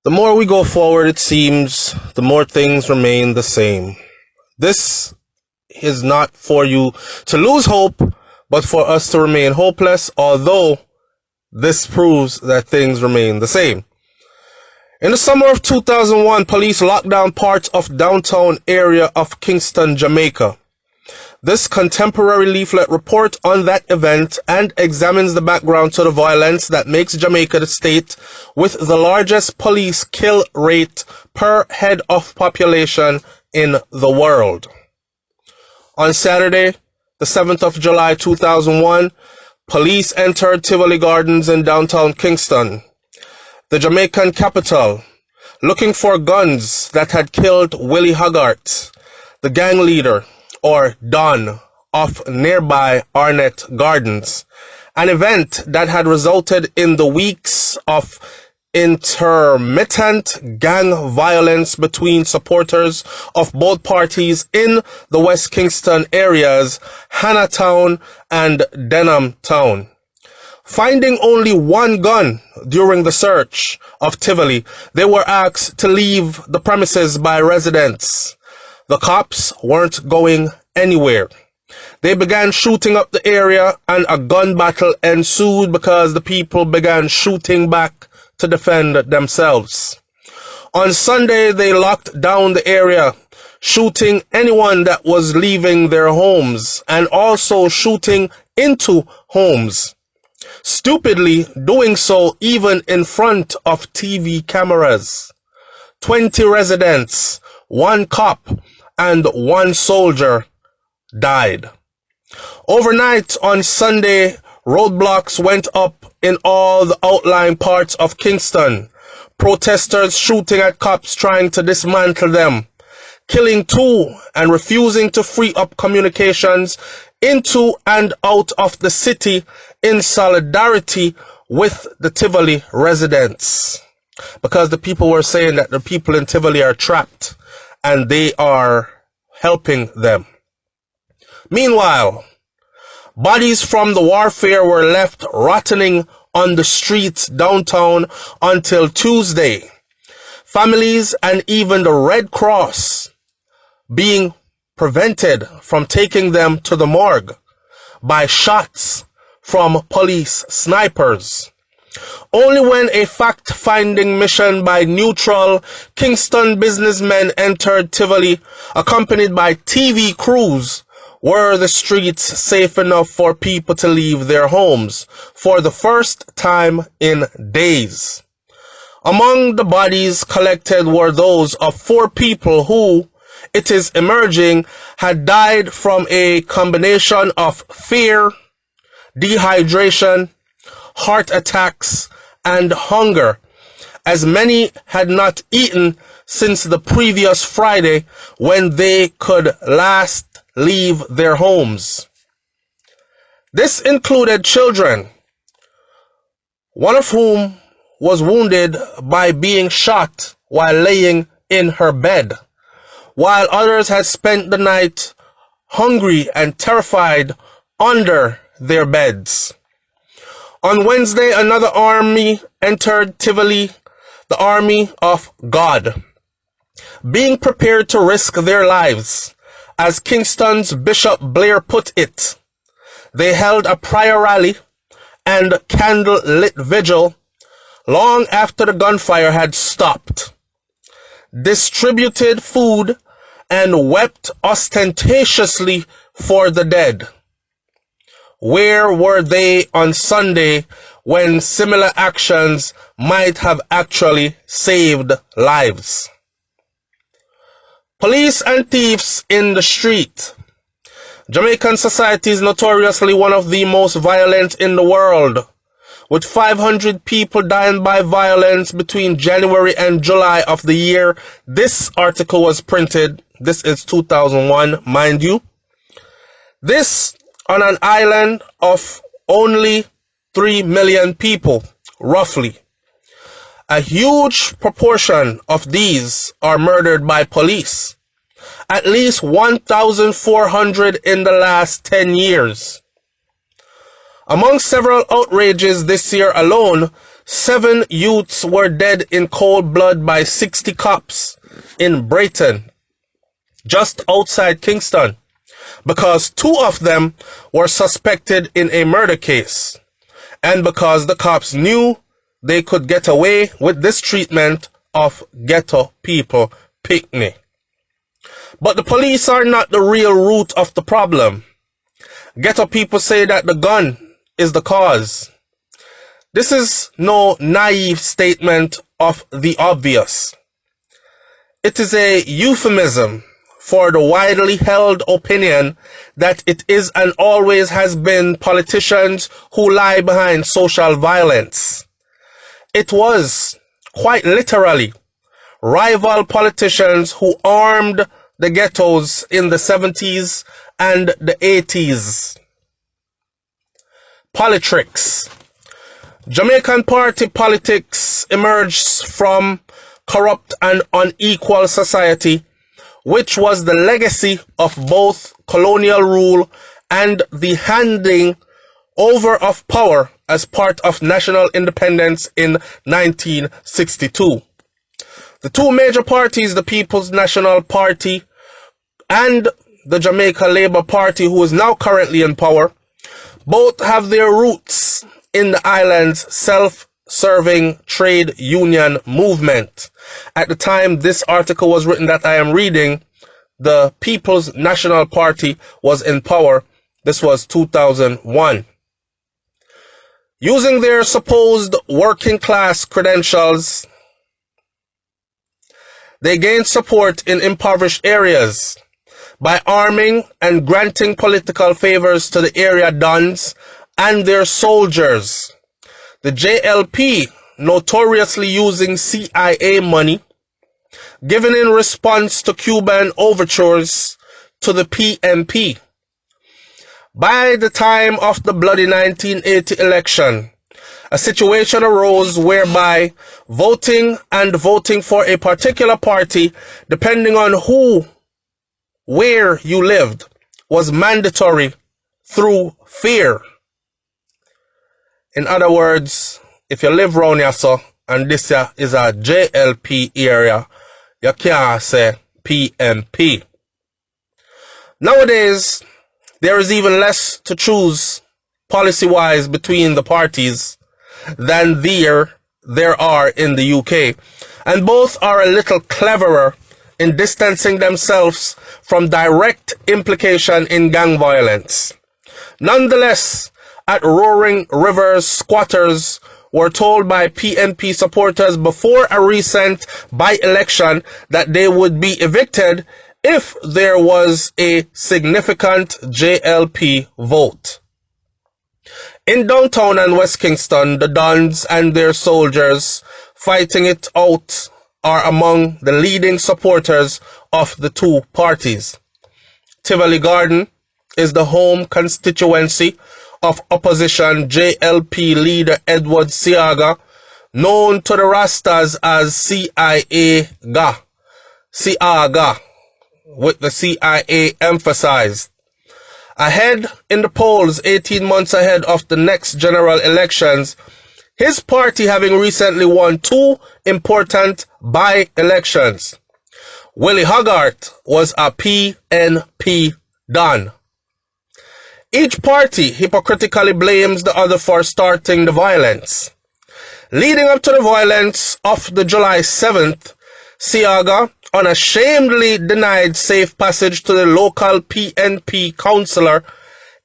The more we go forward, it seems, the more things remain the same. This is not for you to lose hope, but for us to remain hopeless, although this proves that things remain the same. In the summer of 2001, police locked down parts of downtown area of Kingston, Jamaica. This contemporary leaflet report on that event and examines the background to the violence that makes Jamaica the state with the largest police kill rate per head of population in the world. On Saturday, the 7th of July 2001, police entered Tivoli Gardens in downtown Kingston, the Jamaican capital, looking for guns that had killed Willy Haggart, the gang leader, or Don, of nearby Arnett Gardens, an event that had resulted in the weeks of intermittent gang violence between supporters of both parties in the West Kingston areas, Hannahtown and Denham Town. Finding only one gun during the search of Tivoli, they were asked to leave the premises by residents. The cops weren't going anywhere. They began shooting up the area and a gun battle ensued because the people began shooting back to defend themselves. On Sunday, they locked down the area, shooting anyone that was leaving their homes and also shooting into homes. Stupidly doing so even in front of TV cameras. 20 residents, 1 cop, and 1 soldier died. Overnight on Sunday, roadblocks went up in all the outlying parts of Kingston. Protesters shooting at cops trying to dismantle them, killing 2 and refusing to free up communications into and out of the city in solidarity with the Tivoli residents. Because the people were saying that the people in Tivoli are trapped and they are helping them. Meanwhile, bodies from the warfare were left rotting on the streets downtown until Tuesday. Families and even the Red Cross being prevented from taking them to the morgue by shots from police snipers. Only when a fact-finding mission by neutral Kingston businessmen entered Tivoli, accompanied by TV crews, were the streets safe enough for people to leave their homes for the first time in days. Among the bodies collected were those of 4 people who, it is emerging, had died from a combination of fear, dehydration, heart attacks, and hunger, as many had not eaten since the previous Friday when they could last leave their homes. This included children, one of whom was wounded by being shot while laying in her bed, while others had spent the night hungry and terrified under their beds. On Wednesday, another army entered Tivoli, the Army of God, being prepared to risk their lives. As Kingston's Bishop Blair put it, they held a prayer rally and candle-lit vigil long after the gunfire had stopped, distributed food, and wept ostentatiously for the dead. Where were they on Sunday when similar actions might have actually saved lives? Police and thieves in the street. Jamaican society is notoriously one of the most violent in the world, with 500 people dying by violence between January and July of the year this article was printed. This is 2001, mind you. This on an island of only 3 million people, roughly. A huge proportion of these are murdered by police. At least 1,400 in the last 10 years. Among several outrages this year alone, 7 youths were dead in cold blood by 60 cops in Brighton, just outside Kingston, because 2 of them were suspected in a murder case, and because the cops knew they could get away with this treatment of ghetto people picnic. But the police are not the real root of the problem. Ghetto people say that the gun is the cause. This is no naive statement of the obvious. It is a euphemism for the widely held opinion that it is and always has been politicians who lie behind social violence. It was, quite literally, rival politicians who armed the ghettos in the 70s and the 80s. Politricks. Jamaican party politics emerged from corrupt and unequal society, which was the legacy of both colonial rule and the handing over of power as part of national independence in 1962. The 2 major parties, the People's National Party and the Jamaica Labour Party, who is now currently in power, both have their roots in the island's self-serving trade union movement. At the time this article was written that I am reading, the People's National Party was in power. This was 2001. Using their supposed working class credentials, they gained support in impoverished areas by arming and granting political favors to the area dons and their soldiers. The JLP notoriously using CIA money given in response to Cuban overtures to the PNP. By the time of the bloody 1980 election, a situation arose whereby voting for a particular party, depending on where you lived, was mandatory through fear. In other words, if you live around here, so, and this here is a JLP area, you can't say PNP. Nowadays, there is even less to choose policy-wise between the parties than there are in the UK, and both are a little cleverer in distancing themselves from direct implication in gang violence. Nonetheless, at Roaring Rivers, squatters were told by PNP supporters before a recent by-election that they would be evicted if there was a significant JLP vote. In downtown and West Kingston, the Dons and their soldiers fighting it out are among the leading supporters of the 2 parties. Tivoli Garden is the home constituency of opposition JLP leader Edward Seaga, known to the Rastas as Seaga, with the CIA emphasized. Ahead in the polls 18 months ahead of the next general elections, his party having recently won 2 important by-elections. Willy Haggart was a PNP Don. Each party hypocritically blames the other for starting the violence. Leading up to the violence of the July 7th, Seaga unashamedly denied safe passage to the local PNP councillor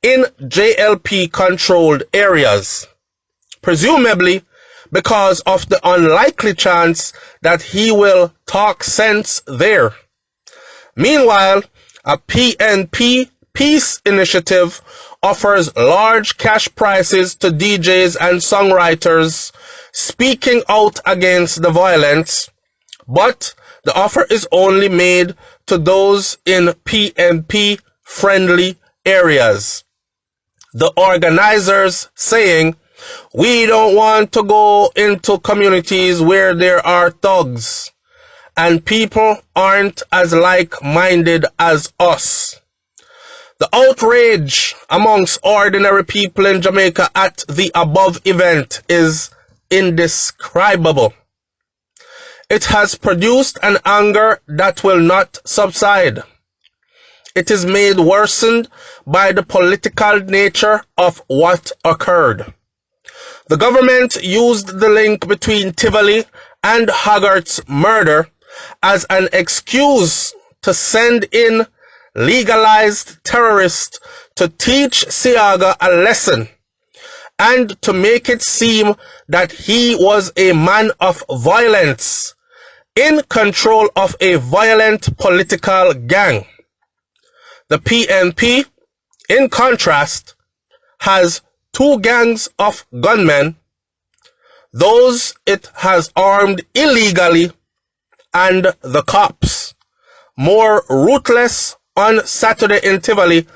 in JLP-controlled areas, presumably because of the unlikely chance that he will talk sense there. Meanwhile, a PNP peace initiative offers large cash prizes to DJs and songwriters speaking out against the violence, but the offer is only made to those in PNP-friendly areas. The organizers saying, "We don't want to go into communities where there are thugs, and people aren't as like-minded as us." The outrage amongst ordinary people in Jamaica at the above event is indescribable. It has produced an anger that will not subside. It is made worsened by the political nature of what occurred. The government used the link between Tivoli and Haggart's murder as an excuse to send in legalized terrorists to teach Seaga a lesson and to make it seem that he was a man of violence in control of a violent political gang. The PNP, in contrast, has two gangs of gunmen, those it has armed illegally, and the cops, more ruthless on Saturday in Tivoli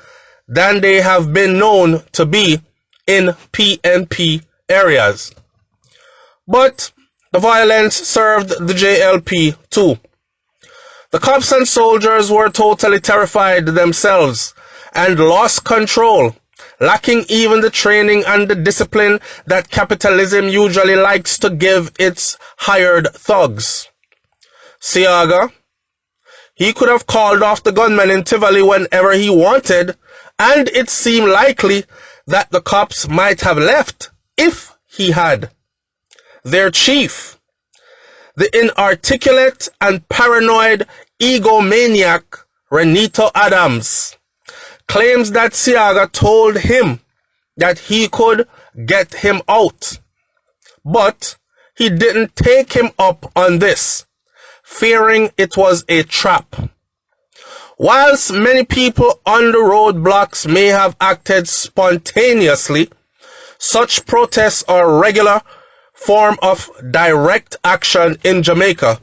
than they have been known to be in PNP areas. But the violence served the JLP too. The cops and soldiers were totally terrified themselves and lost control, lacking even the training and the discipline that capitalism usually likes to give its hired thugs. Seaga, he could have called off the gunmen in Tivoli whenever he wanted, and it seemed likely that the cops might have left if he had. Their chief, the inarticulate and paranoid egomaniac Reneto Adams, claims that Seaga told him that he could get him out, but he didn't take him up on this, fearing it was a trap. Whilst many people on the roadblocks may have acted spontaneously, such protests are a regular form of direct action in Jamaica.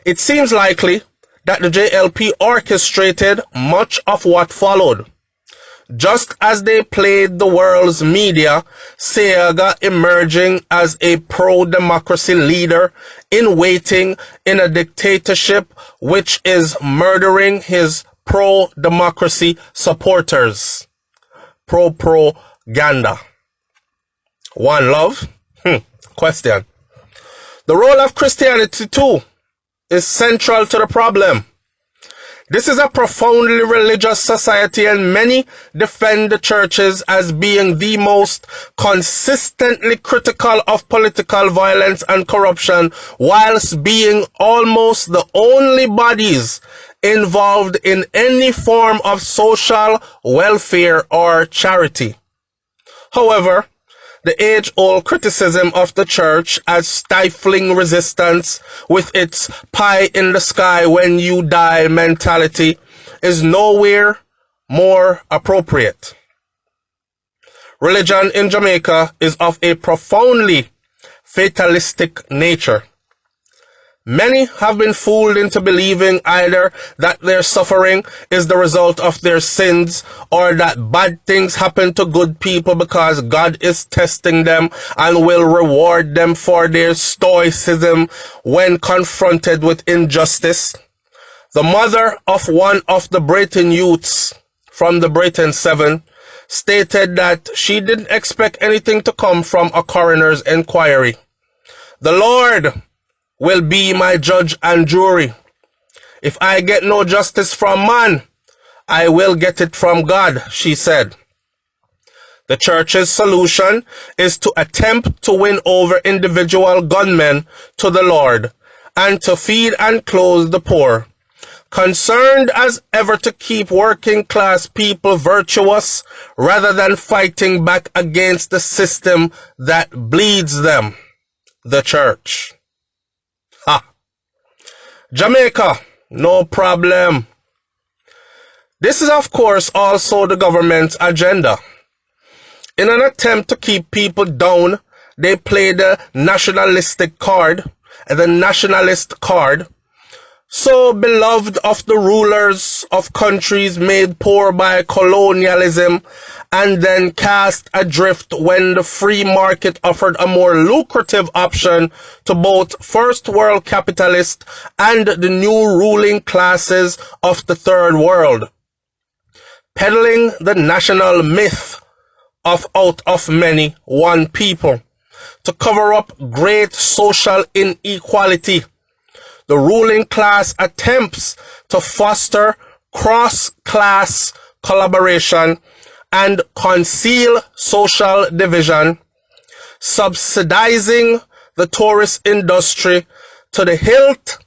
It seems likely that the JLP orchestrated much of what followed. Just as they played the world's media, Seaga emerging as a pro-democracy leader in waiting in a dictatorship which is murdering his pro-democracy supporters. Propaganda. One love? Question. The role of Christianity too is central to the problem. This is a profoundly religious society, and many defend the churches as being the most consistently critical of political violence and corruption, whilst being almost the only bodies involved in any form of social welfare or charity. However, the age-old criticism of the church as stifling resistance with its pie-in-the-sky-when-you-die mentality is nowhere more appropriate. Religion in Jamaica is of a profoundly fatalistic nature. Many have been fooled into believing either that their suffering is the result of their sins or that bad things happen to good people because God is testing them and will reward them for their stoicism when confronted with injustice. The mother of one of the Brayton youths from the Brayton 7 stated that she didn't expect anything to come from a coroner's inquiry. The Lord will be my judge and jury. If I get no justice from man, I will get it from God, she said. The church's solution is to attempt to win over individual gunmen to the Lord and to feed and clothe the poor, concerned as ever to keep working class people virtuous rather than fighting back against the system that bleeds them, the church. Jamaica, no problem. This is of course also the government's agenda. In an attempt to keep people down, they play the nationalistic card, the nationalist card, so beloved of the rulers of countries made poor by colonialism and then cast adrift when the free market offered a more lucrative option to both first world capitalists and the new ruling classes of the third world. Peddling the national myth of out of many, one people, to cover up great social inequality. The ruling class attempts to foster cross-class collaboration and conceal social division, subsidizing the tourist industry to the hilt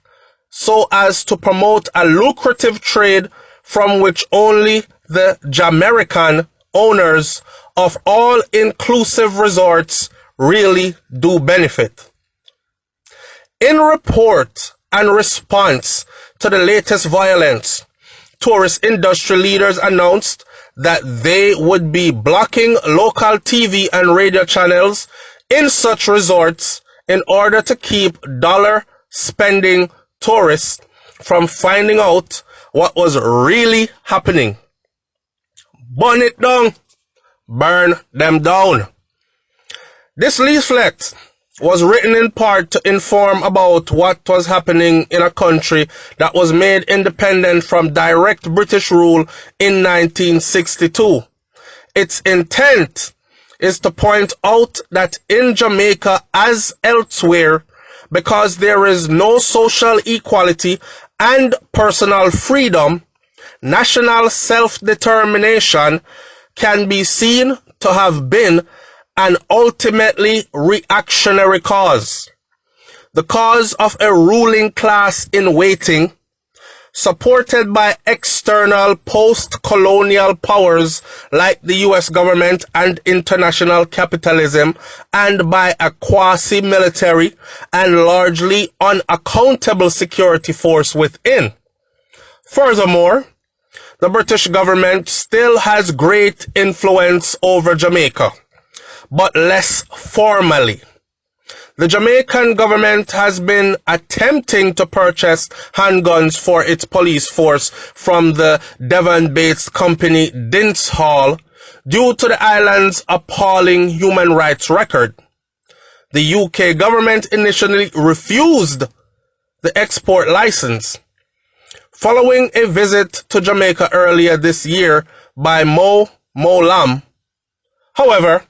so as to promote a lucrative trade from which only the Jamaican owners of all-inclusive resorts really do benefit. In report and response to the latest violence, tourist industry leaders announced that they would be blocking local TV and radio channels in such resorts in order to keep dollar-spending tourists from finding out what was really happening. Burn it down. Burn them down. This leaflet was written in part to inform about what was happening in a country that was made independent from direct British rule in 1962. Its intent is to point out that in Jamaica, as elsewhere, because there is no social equality and personal freedom, national self-determination can be seen to have been an ultimately reactionary cause. The cause of a ruling class in waiting, supported by external post-colonial powers like the US government and international capitalism, and by a quasi-military and largely unaccountable security force within. Furthermore, the British government still has great influence over Jamaica, but less formally. The Jamaican government has been attempting to purchase handguns for its police force from the Devon-based company Dinshall due to the island's appalling human rights record. The UK government initially refused the export license. Following a visit to Jamaica earlier this year by Mo Lam, however,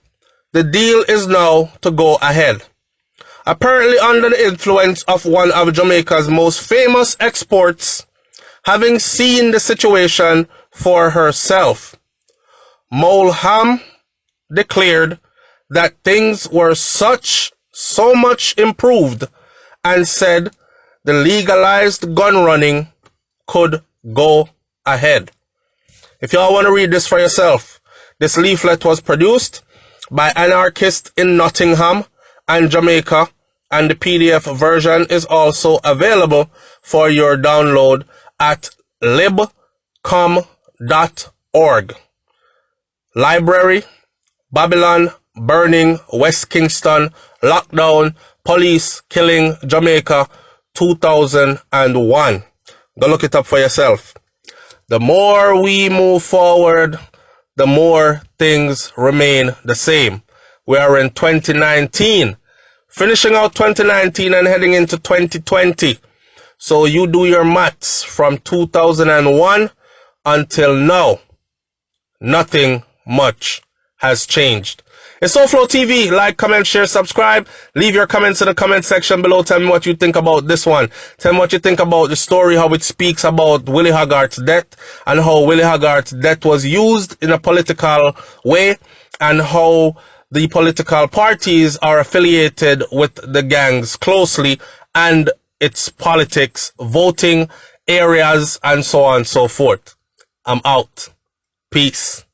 the deal is now to go ahead. Apparently under the influence of one of Jamaica's most famous exports, having seen the situation for herself. Molham declared that things were so much improved and said the legalized gun running could go ahead. If y'all want to read this for yourself, this leaflet was produced by anarchists in Nottingham and Jamaica, and the PDF version is also available for your download at libcom.org. Library, Babylon, burning, West Kingston, lockdown, police killing, Jamaica, 2001. Go look it up for yourself. The more we move forward, the more things remain the same. We are in 2019, finishing out 2019 and heading into 2020. So you do your maths from 2001 until now. Nothing much has changed. It's SouFLoTV. Like, comment, share, subscribe. Leave your comments in the comment section below. Tell me what you think about this one. Tell me what you think about the story, how it speaks about Willy Haggart's death, and how Willy Haggart's death was used in a political way, and how the political parties are affiliated with the gangs closely, and its politics, voting areas, and so on and so forth. I'm out. Peace.